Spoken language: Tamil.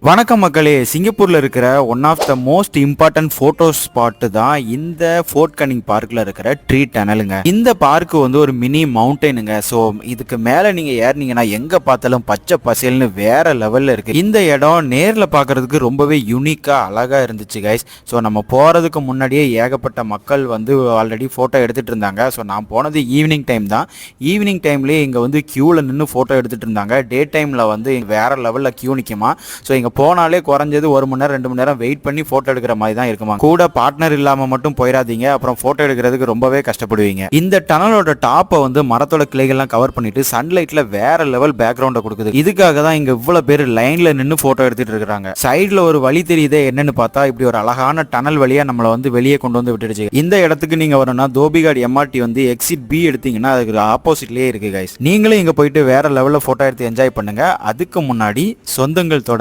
வணக்கம் மக்களே, சிங்கப்பூர்ல இருக்கிற one of the most important photo spot தான் இந்த ஃபோர்ட் கனிங் பார்க்ல இருக்கிற ட்ரீ டனலுங்க. இந்த பார்க் வந்து ஒரு மினி மவுண்டனுங்க. ஸோ இதுக்கு மேல நீங்க ஏறினீங்கன்னா எங்க பார்த்தாலும் பச்சை பசேல்னு வேற லெவல்ல இருக்கு. இந்த இடம் நேர்ல பார்க்கிறதுக்கு ரொம்பவே யூனிக்கா அழகா இருந்துச்சு கைஸ். ஸோ நம்ம போறதுக்கு முன்னாடியே ஏகப்பட்ட மக்கள் வந்து ஆல்ரெடி போட்டோ எடுத்துட்டு இருந்தாங்க. ஸோ நான் போனது ஈவினிங் டைம் தான். ஈவினிங் டைம்லேயே இங்க வந்து கியூல நின்று போட்டோ எடுத்துட்டு இருந்தாங்க. டே டைம்ல வந்து வேற லெவல்ல கியூ நிக்குமா. ஸோ இங்க போனாலே குறைஞ்சது 1 மணி நேரம் 2 மணி நேரம் வெயிட் பண்ணி போட்டோ எடுக்கிற மாதிரி தான் இருக்குமா. கூட பார்ட்னர் இல்லாம மட்டும் போயிடாதீங்க, அப்புறம் போட்டோ எடுக்கிறதுக்கு ரொம்பவே கஷ்டப்படுவீங்க. இந்த டனலோட டாப்பை வந்து மரத்தோட கிளைகள்லாம் கவர் பண்ணிட்டு சன்லைட்ல வேற லெவல் பேக்ரவுண்டை கொடுக்குது. இதுக்காக தான் இங்க இவ்வளவு பேர் லைன்ல நின்று போட்டோ எடுத்துட்டு இருக்காங்க. சைட்ல ஒரு வழி தெரியுதே, என்னன்னு பார்த்தா இப்படி ஒரு அழகான டனல் வழியா நம்மளை வந்து வெளியே கொண்டு வந்து விட்டுடுச்சு. இந்த இடத்துக்கு நீங்க வரணும்னா தோபிகாட் எம்ஆர்டி வந்து எக்ஸிட் பி எடுத்தீங்கன்னா அதுக்கு ஆப்போசிட்லயே இருக்கு கைஸ். நீங்களும் இங்க போயிட்டு வேற லெவல்ல போட்டோ எடுத்து என்ஜாய் பண்ணுங்க. அதுக்கு முன்னாடி சொந்தங்கள் தொடர்